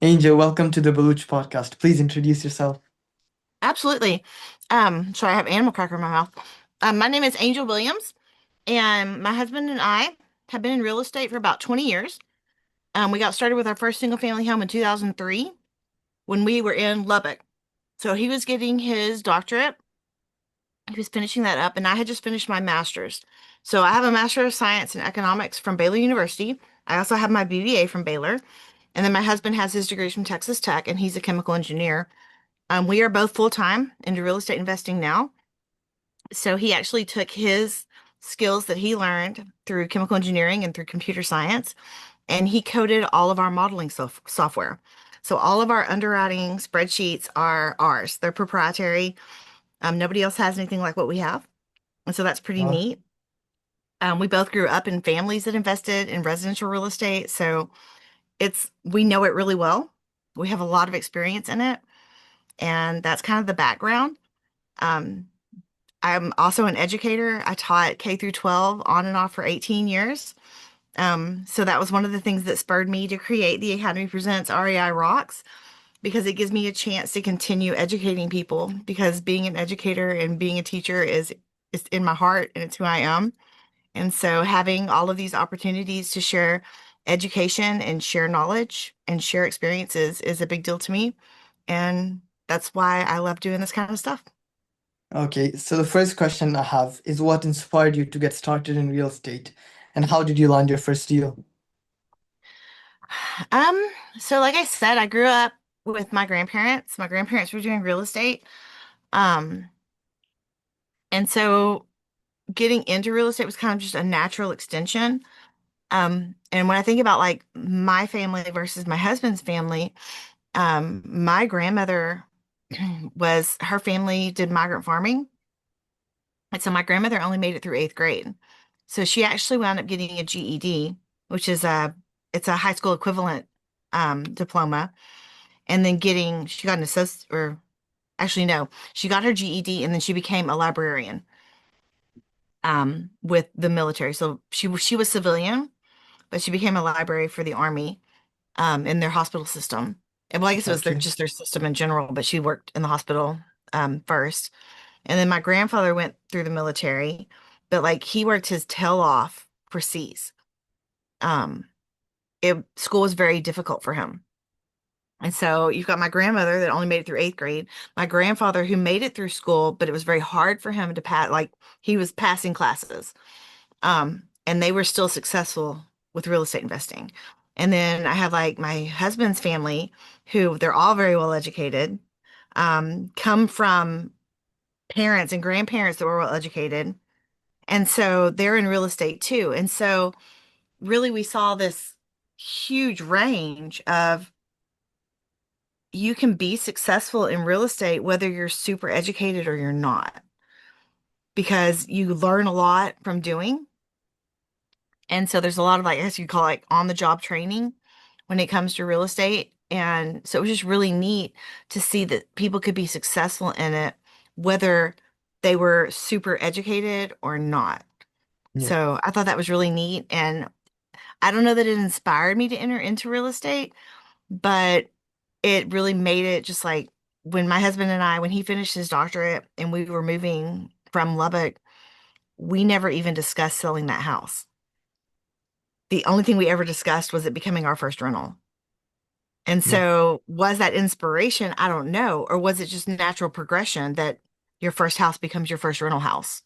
Angel, welcome to the Baluch podcast. Please introduce yourself. Absolutely. Sorry, I have animal cracker in my mouth. My name is Angel Williams, and my husband and I have been in real estate for about 20 years. We got started with our first single family home in 2003 when we were in Lubbock. So he was getting his doctorate. He was finishing that up, and I had just finished my master's. So I have a Master of Science in Economics from Baylor University. I also have my BBA from Baylor. And then my husband has his degrees from Texas Tech, and he's a chemical engineer. We are both full-time into real estate investing now. So he actually took his skills that he learned through chemical engineering and through computer science, and he coded all of our modeling software. So all of our underwriting spreadsheets are ours. They're proprietary. Nobody else has anything like what we have. And so that's pretty Uh, neat. We both grew up in families that invested in residential real estate. So we know it really well. We have a lot of experience in it. And that's kind of the background. Um, I'm also an educator. I taught K through 12 on and off for 18 years. So that was one of the things that spurred me to create the Academy Presents REI Rocks because it gives me a chance to continue educating people because being an educator and being a teacher is in my heart and it's who I am. And so having all of these opportunities to share education and share knowledge and share experiences is a big deal to me. And that's why I love doing this kind of stuff. okay, so the first question I have is what inspired you to get started in real estate and how did you land your first deal? Um, so like I said, I grew up with my grandparents. My grandparents were doing real estate. Um, and so getting into real estate was kind of just a natural extension. And when I think about like my family versus my husband's family, my grandmother her family did migrant farming. And so my grandmother only made it through eighth grade. So she actually wound up getting a GED, which is it's a high school equivalent diploma. And then she got an associate, or actually, no, she got her GED and then she became a librarian with the military. So she was civilian, but she became a library for the Army in their hospital system. And well, I guess it was Okay, just their system in general, but she worked in the hospital first. And then my grandfather went through the military, but like he worked his tail off for C's. Um, School was very difficult for him. And so you've got my grandmother that only made it through eighth grade, my grandfather who made it through school, but it was very hard for him to pass, like he was passing classes. And they were still successful with real estate investing. And then I have like my husband's family, who they're all very well educated, come from parents and grandparents that were well educated. And so they're in real estate too. And so really we saw this huge range of you can be successful in real estate whether you're super educated or you're not, because you learn a lot from doing. And so there's a lot of like, I guess you call it like on the job training when it comes to real estate. And so it was just really neat to see that people could be successful in it, whether they were super educated or not. yeah. So I thought that was really neat. And I don't know that it inspired me to enter into real estate, but it really made it just like when my husband and I, when he finished his doctorate and we were moving from Lubbock, we never even discussed selling that house. The only thing we ever discussed was it becoming our first rental. And Yeah. so was that inspiration? I don't know. Or was it just natural progression that your first house becomes your first rental house?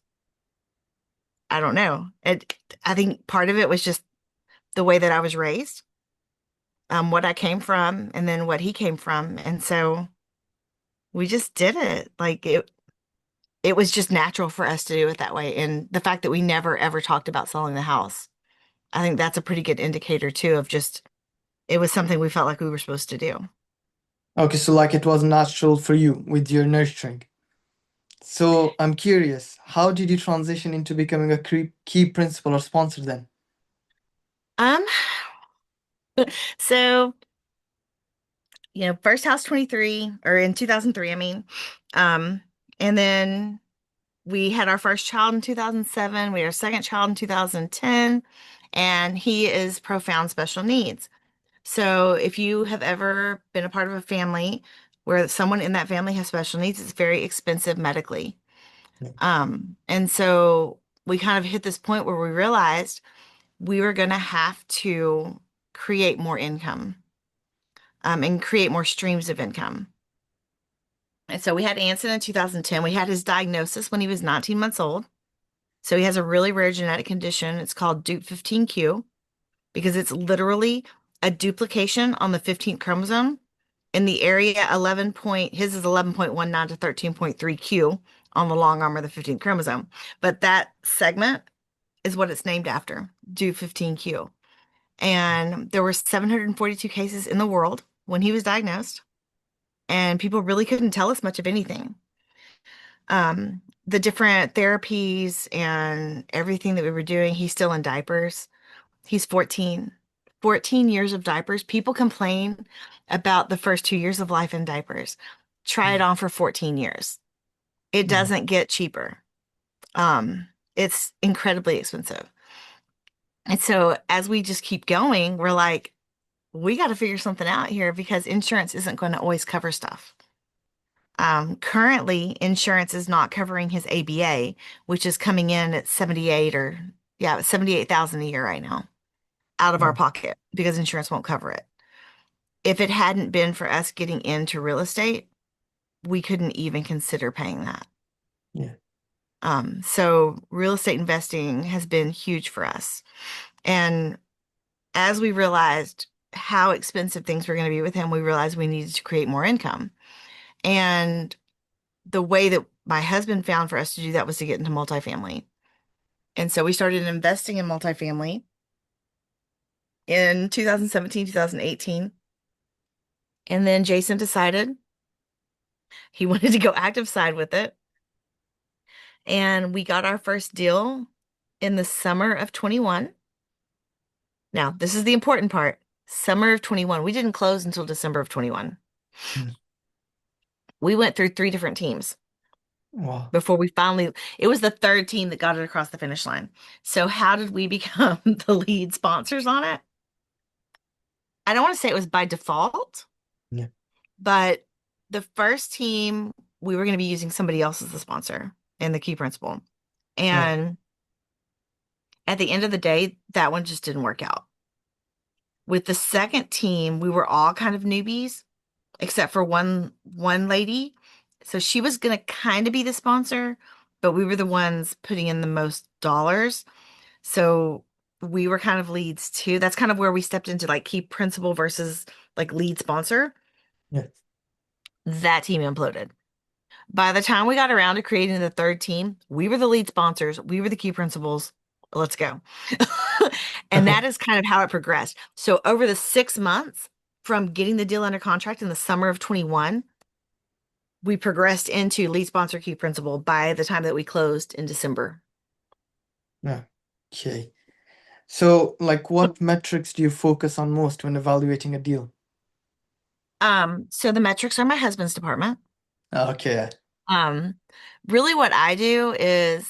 I don't know. I think part of it was just the way that I was raised, what I came from, and then what he came from. And so we just did it. It was just natural for us to do it that way. And the fact that we never ever talked about selling the house, I think that's a pretty good indicator too of just it was something we felt like we were supposed to do. Okay, so like it was natural for you with your nurturing. So I'm curious, how did you transition into becoming a key principal or sponsor then? Um, so first house 23 or in 2003, I mean. Um, and then we had our first child in 2007. We had our second child in 2010, and he is profound special needs. So if you have ever been a part of a family where someone in that family has special needs, it's very expensive medically. Yeah. And so we kind of hit this point where we realized we were going to have to create more income, and create more streams of income. And so we had Anson in 2010. We had his diagnosis when he was 19 months old. So he has a really rare genetic condition. It's called Dup15q because it's literally a duplication on the 15th chromosome in the area 11 point, his is 11.19 to 13.3 Q on the long arm of the 15th chromosome. But that segment is what it's named after, Dup15q. And there were 742 cases in the world when he was diagnosed, and people really couldn't tell us much of anything. The different therapies and everything that we were doing, he's still in diapers. He's 14. 14 years of diapers. People complain about the first 2 years of life in diapers. Try it Mm. on for 14 years. It Yeah. doesn't get cheaper. It's incredibly expensive. And so as we just keep going, we're like, we got to figure something out here because insurance isn't going to always cover stuff. Currently, insurance is not covering his ABA, which is coming in at 78 or yeah, 78,000 a year right now out of our Yeah. pocket because insurance won't cover it. If it hadn't been for us getting into real estate, we couldn't even consider paying that. Yeah. So real estate investing has been huge for us. And as we realized how expensive things were going to be with him, we realized we needed to create more income. And the way that my husband found for us to do that was to get into multifamily. And so we started investing in multifamily in 2017, 2018. And then Jason decided he wanted to go active side with it. And we got our first deal in the summer of 21. Now, this is the important part. Summer of 21. We didn't close until December of 21. Mm. We went through three different teams Wow. before we finally, it was the third team that got it across the finish line. So, how did we become the lead sponsors on it? I don't want to say it was by default, Yeah. but the first team, we were going to be using somebody else as the sponsor and the key principal. Yeah. And at the end of the day, that one just didn't work out. With the second team, we were all kind of newbies, except for one lady. So she was gonna kind of be the sponsor, but we were the ones putting in the most dollars. So we were kind of leads too. That's kind of where we stepped into like key principal versus like lead sponsor. Yeah. That team imploded. By the time we got around to creating the third team, we were the lead sponsors, we were the key principals. Let's go. And that is kind of how it progressed. So over the 6 months from getting the deal under contract in the summer of 21, we progressed into lead sponsor key principal by the time that we closed in December. Yeah. Okay. So, like, what metrics do you focus on most when evaluating a deal? So the metrics are my husband's department. Okay. Um, Really what I do is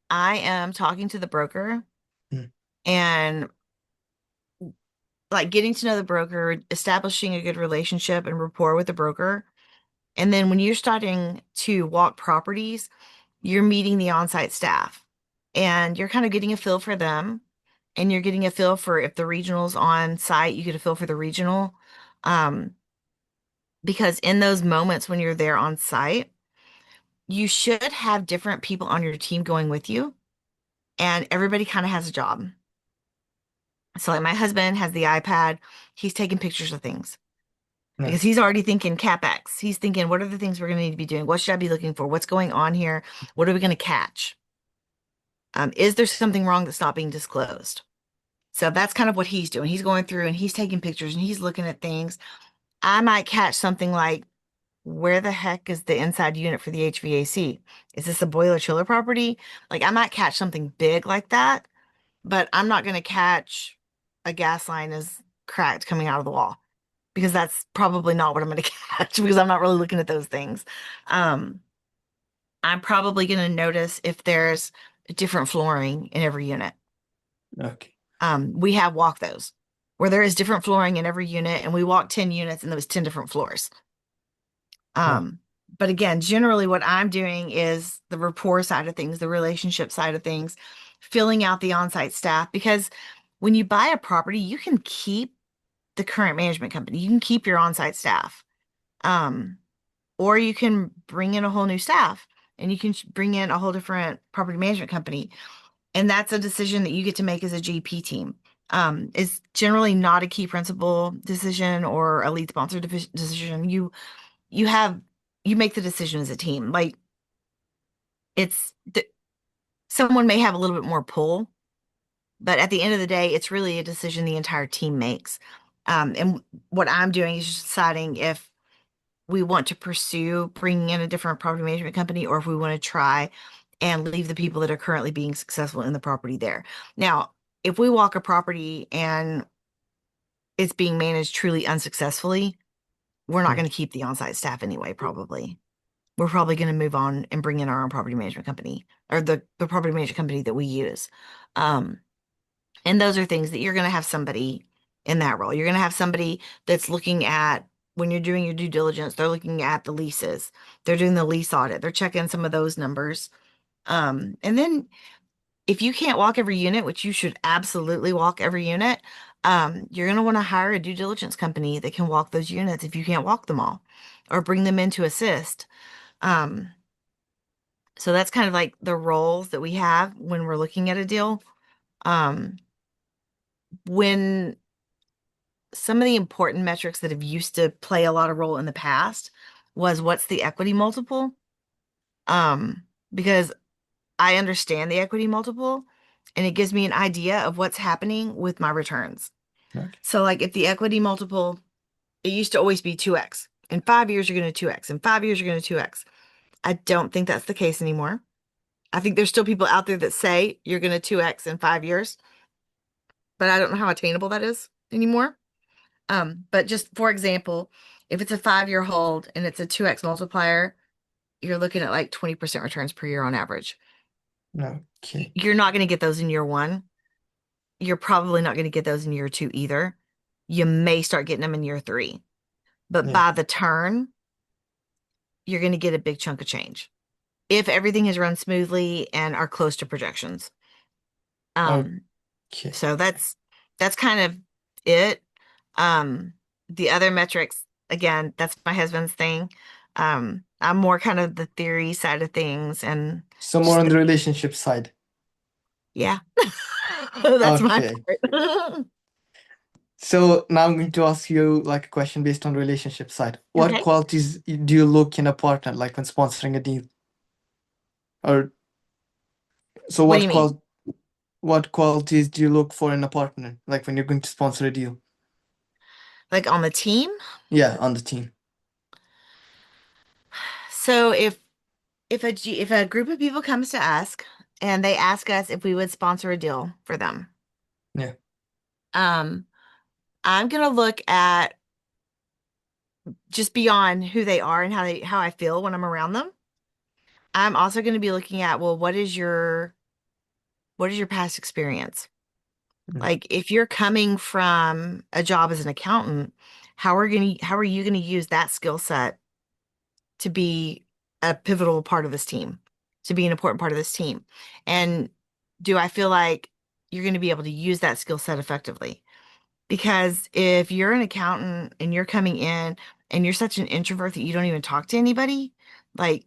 I am talking to the broker Mm. and like getting to know the broker, establishing a good relationship and rapport with the broker. And then when you're starting to walk properties, you're meeting the on-site staff and you're kind of getting a feel for them and you're getting a feel for if the regional's on site, you get a feel for the regional. Um, because in those moments when you're there on site, you should have different people on your team going with you and everybody kind of has a job. So like my husband has the iPad, he's taking pictures of things Yeah. because he's already thinking CapEx. He's thinking, what are the things we're going to need to be doing? What should I be looking for? What's going on here? What are we going to catch? Is there something wrong that's not being disclosed? So that's kind of what he's doing. He's going through and he's taking pictures and he's looking at things. I might catch something like, where the heck is the inside unit for the HVAC? Is this a boiler chiller property? Like I might catch something big like that, but I'm not going to catch a gas line is cracked coming out of the wall because that's probably not what I'm going to catch because I'm not really looking at those things. Um, I'm probably going to notice if there's different flooring in every unit. Okay. We have walked those. where there is different flooring in every unit, and we walked 10 units and there was 10 different floors. Wow. Um, but again, generally what I'm doing is the rapport side of things, the relationship side of things, filling out the on-site staff, because when you buy a property, you can keep the current management company, you can keep your on-site staff. Um, or you can bring in a whole new staff and you can bring in a whole different property management company. And that's a decision that you get to make as a GP team. It's generally not a key principal decision or a lead sponsor decision. You have you make the decision as a team. Like it's someone may have a little bit more pull, but at the end of the day, it's really a decision the entire team makes. And what I'm doing is just deciding if we want to pursue bringing in a different property management company or if we want to try and leave the people that are currently being successful in the property there. Now, if we walk a property and it's being managed truly unsuccessfully, we're not Yeah. going to keep the on-site staff anyway, probably. We're probably going to move on and bring in our own property management company or the property management company that we use. Um, and those are things that you're going to have somebody in that role. You're going to have somebody that's looking at when you're doing your due diligence, they're looking at the leases. They're doing the lease audit. They're checking some of those numbers. And then if you can't walk every unit, which you should absolutely walk every unit, you're going to want to hire a due diligence company that can walk those units if you can't walk them all or bring them in to assist. Um, so that's kind of like the roles that we have when we're looking at a deal. Um, when some of the important metrics that have used to play a lot of role in the past was what's the equity multiple? Um, because I understand the equity multiple and it gives me an idea of what's happening with my returns. Okay. So like if the equity multiple, it used to always be 2x. In 5 years, you're going to 2x. In 5 years, you're going to 2x. I don't think that's the case anymore. I think there's still people out there that say you're going to 2x in 5 years, but I don't know how attainable that is anymore. But just for example, if it's a 5 year hold and it's a 2x multiplier, you're looking at like 20% returns per year on average. Okay. You're not going to get those in year one. You're probably not going to get those in year two either. You may start getting them in year three, but Yeah. by the turn, you're going to get a big chunk of change if everything has run smoothly and are close to projections. Um, Okay. so that's kind of it. Um, the other metrics, again, that's my husband's thing. I'm more kind of the theory side of things and So more just on the relationship side. yeah, that's my Okay. part. So now I'm going to ask you like a question based on relationship side. What Okay. qualities do you look in a partner, like when sponsoring a deal? Or so What do you mean? what qualities do you look for in a partner, like when you're going to sponsor a deal? Like on the team? Yeah, on the team. So if a group of people comes to us and they ask us if we would sponsor a deal for them, Yeah. um, I'm gonna look at just beyond who they are and how I feel when I'm around them. I'm also going to be looking at, well, what is your past experience? Yeah. Like if you're coming from a job as an accountant, how are you going to use that skill set to be a pivotal part of this team, to be an important part of this team? And do I feel like you're going to be able to use that skill set effectively? Because if you're an accountant and you're coming in and you're such an introvert that you don't even talk to anybody, like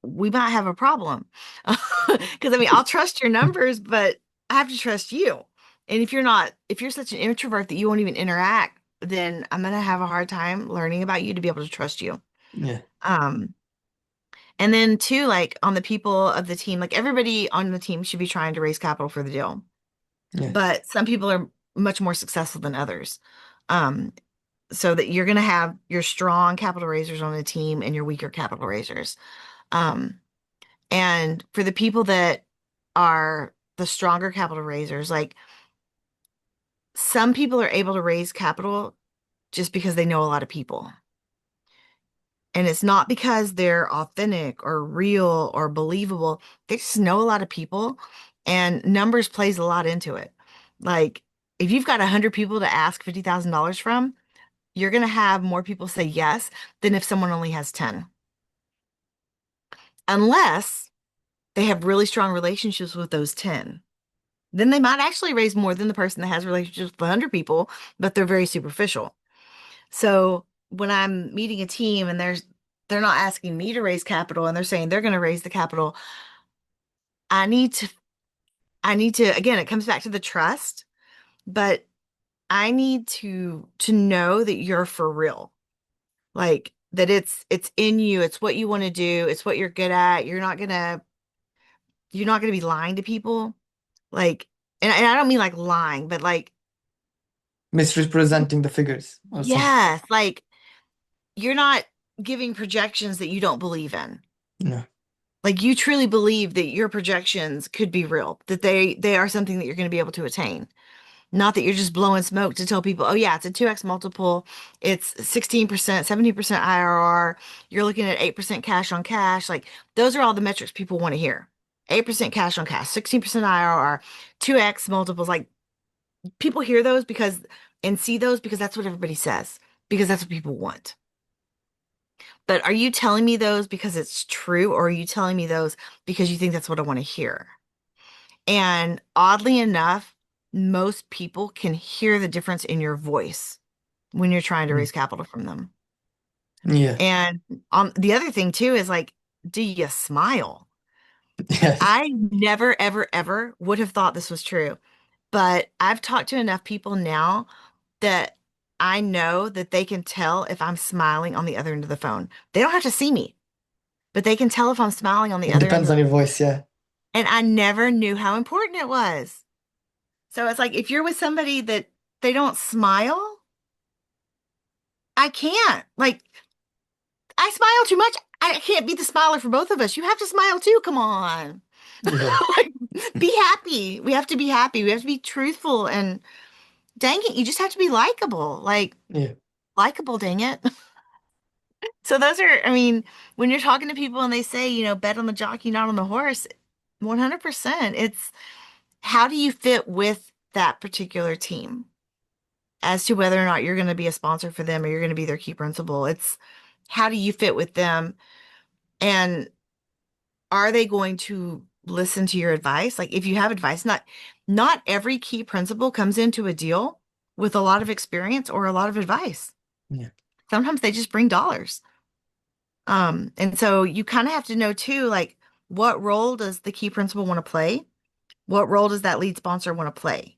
we might have a problem. Because I mean, I'll trust your numbers, but I have to trust you. And if you're such an introvert that you won't even interact, then I'm gonna have a hard time learning about you to be able to trust you. Yeah. Um, and then too, like on the people of the team, like everybody on the team should be trying to raise capital for the deal, Yeah. but some people are much more successful than others. Um, so that you're gonna have your strong capital raisers on the team and your weaker capital raisers. Um, And for the people that are the stronger capital raisers, like some people are able to raise capital just because they know a lot of people. And it's not because they're authentic or real or believable. They just know a lot of people and numbers plays a lot into it. Like If you've got 100 people to ask $50,000 from, you're going to have more people say yes than if someone only has 10. Unless they have really strong relationships with those 10. Then they might actually raise more than the person that has relationships with 100 people, but they're very superficial. So when I'm meeting a team and they're not asking me to raise capital and they're saying they're going to raise the capital, I need to I need to again, it comes back to the trust, but I need to know that you're for real. Like that it's in you, it's what you want to do, it's what you're good at. You're not gonna be lying to people. Like and I don't mean like lying, but like Misrepresenting the figures or something. yes, like you're not giving projections that you don't believe in. No. Like you truly believe that your projections could be real, that they are something that you're going to be able to attain. Not that you're just blowing smoke to tell people, oh yeah, it's a 2x multiple, it's 16%, 70% IRR, you're looking at 8% cash on cash. Like those are all the metrics people want to hear. 8% cash on cash, 16% IRR, 2x multiples. Like people hear those because and see those because that's what everybody says, because that's what people want. But are you telling me those because it's true, or are you telling me those because you think that's what I want to hear? And oddly enough, most people can hear the difference in your voice when you're trying to Mm. raise capital from them. Yeah. And the other thing too is like, do you smile? Yes. I never, ever, ever would have thought this was true, but I've talked to enough people now that I know that they can tell if I'm smiling on the other end of the phone. They don't have to see me, but they can tell if I'm smiling on the It other end depends of on the, your voice, yeah. and I never knew how important it was. So it's like if you're with somebody that they don't smile, I can't. Like I smile too much. I can't be the smiler for both of us. You have to smile too. Come on. Yeah. Like be happy. We have to be happy. We have to be truthful and dang it, you just have to be likable. Like Yeah. likable, dang it. So those are, I mean, when you're talking to people and they say, bet on the jockey, not on the horse, 100%. It's how do you fit with that particular team as to whether or not you're going to be a sponsor for them or you're going to be their key principal. It's how do you fit with them and are they going to listen to your advice? Like if you have advice, not every key principal comes into a deal with a lot of experience or a lot of advice. Yeah. Sometimes they just bring dollars. And so you kind of have to know too, like what role does the key principal want to play? What role does that lead sponsor want to play?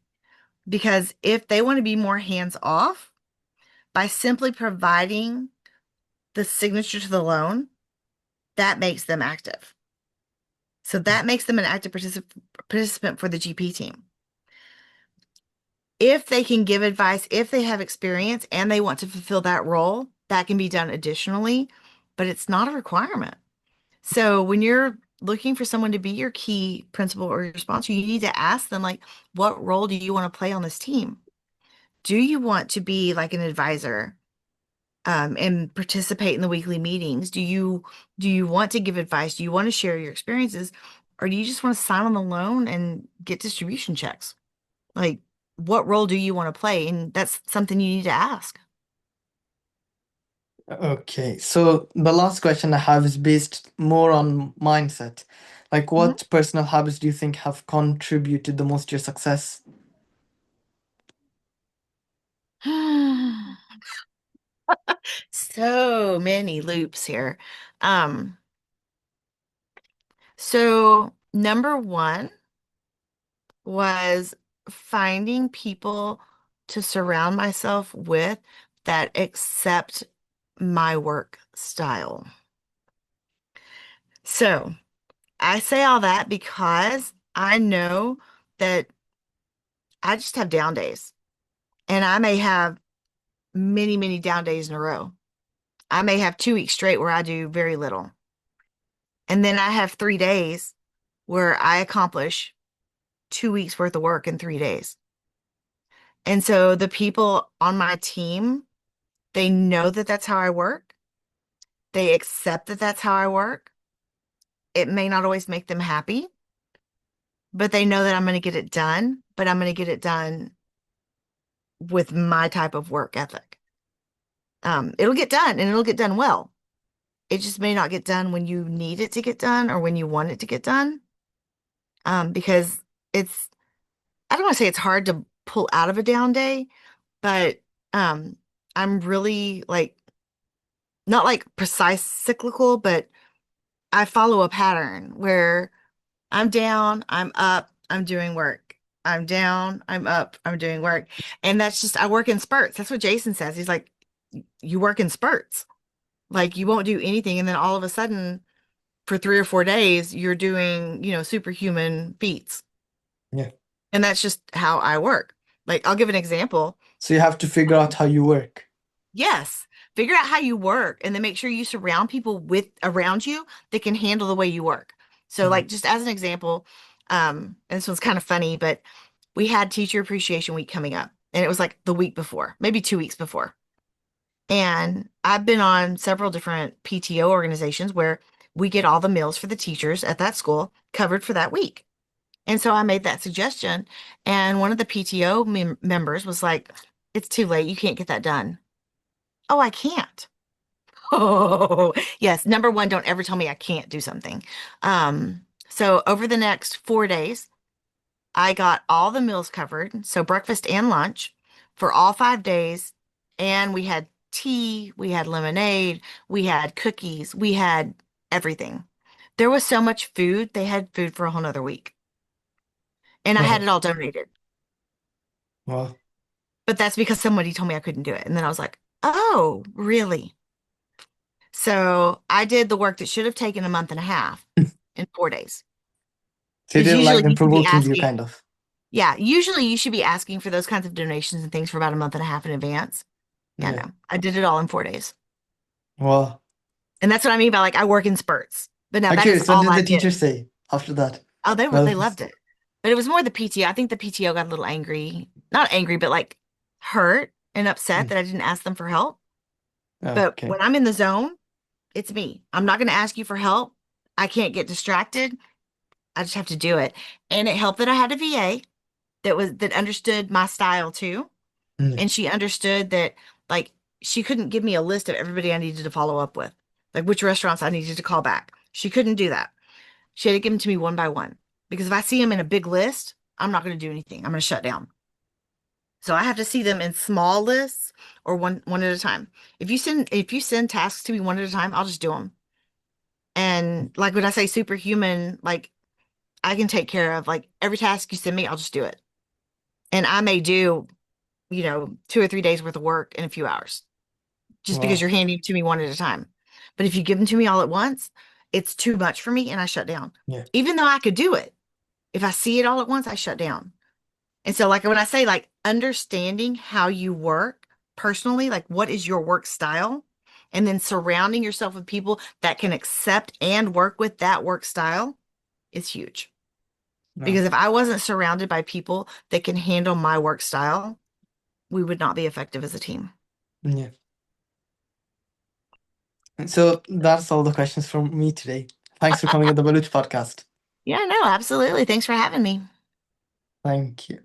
Because if they want to be more hands off by simply providing the signature to the loan, that makes them active. So that makes them an active participant for the GP team. If they can give advice, if they have experience and they want to fulfill that role, that can be done additionally, but it's not a requirement. So when you're looking for someone to be your key principal or your sponsor, you need to ask them, like, what role do you want to play on this team? Do you want to be like an advisor, and participate in the weekly meetings? Do you want to give advice? Do you want to share your experiences? Or do you just want to sign on the loan and get distribution checks? Like, what role do you want to play? And that's something you need to ask. Okay. So the last question I have is based more on mindset. Like, what personal habits do you think have contributed the most to your success? Mhm. So many loops here. Um, so number one was finding people to surround myself with that accept my work style. So I say all that because I know that I just have down days and I may have many, many down days in a row. I may have 2 weeks straight where I do very little. And then I have 3 days where I accomplish 2 weeks worth of work in 3 days. And so the people on my team, they know that that's how I work. They accept that that's how I work. It may not always make them happy, but they know that I'm going to get it done, but I'm going to get it done with my type of work ethic. It'll get done and it'll get done well. It just may not get done when you need it to get done or when you want it to get done. Because it's, I don't want to say it's hard to pull out of a down day, but um, I'm really like, not like precise cyclical, but I follow a pattern where I'm down, I'm up, I'm doing work. I'm down, I'm up, I'm doing work. And that's just, I work in spurts. That's what Jason says. He's like, you work in spurts. Like you won't do anything. And then all of a sudden, for 3 or 4 days, you're doing, superhuman feats. Yeah. And that's just how I work. Like, I'll give an example. So you have to figure out how you work. Yes, figure out how you work and then make sure you surround people with around you that can handle the way you work. So, Yeah. like, just as an example, and this one's kind of funny, but we had Teacher Appreciation Week coming up, and it was like the week before, maybe 2 weeks before. And I've been on several different PTO organizations where we get all the meals for the teachers at that school covered for that week. And so I made that suggestion, and one of the PTO members was like, "It's too late. You can't get that done." Oh, I can't. Oh, yes. Number one, don't ever tell me I can't do something. So over the next 4 days, I got all the meals covered, so breakfast and lunch for all 5 days. And we had tea, we had lemonade, we had cookies, we had everything. There was so much food, they had food for a whole nother week. And I had Wow. it all donated. Wow. But that's because somebody told me I couldn't do it. And then I was like, oh, really? So I did the work that should have taken a month and a half in 4 days. So you Because didn't like usually them you should be provoking you, asking, kind of. yeah, usually you should be asking for those kinds of donations and things for about a month and a half in advance. Yeah, Yeah. no, I did it all in 4 days. Well, And that's what I mean by like I work in spurts. But now I'm that is curious, what all did I the did. teacher say after that? Oh, Well, they loved it. But it was more the PTO. I think the PTO got a little angry. Not angry, but like hurt and upset mm, that I didn't ask them for help. But okay. when I'm in the zone, it's me. I'm not going to ask you for help. I can't get distracted. I just have to do it. And it helped that I had a VA that understood my style too. Mm, And she understood that like she couldn't give me a list of everybody I needed to follow up with, like which restaurants I needed to call back. She couldn't do that. She had to give them to me one by one. Because if I see them in a big list, I'm not going to do anything. I'm going to shut down. So I have to see them in small lists or one at a time. If you send tasks to me one at a time, I'll just do them. And like when I say superhuman, like I can take care of like every task you send me, I'll just do it. And I may do, 2 or 3 days worth of work in a few hours just because wow. you're handing it to me one at a time. But if you give them to me all at once, it's too much for me and I shut down. Yeah. Even though I could do it, if I see it all at once, I shut down. And so, like, when I say like understanding how you work personally, like what is your work style, and then surrounding yourself with people that can accept and work with that work style is huge. Wow. Because if I wasn't surrounded by people that can handle my work style, we would not be effective as a team. Yeah. And so that's all the questions from me today. Thanks for coming on the Balut podcast. Yeah, no, absolutely. Thanks for having me. Thank you.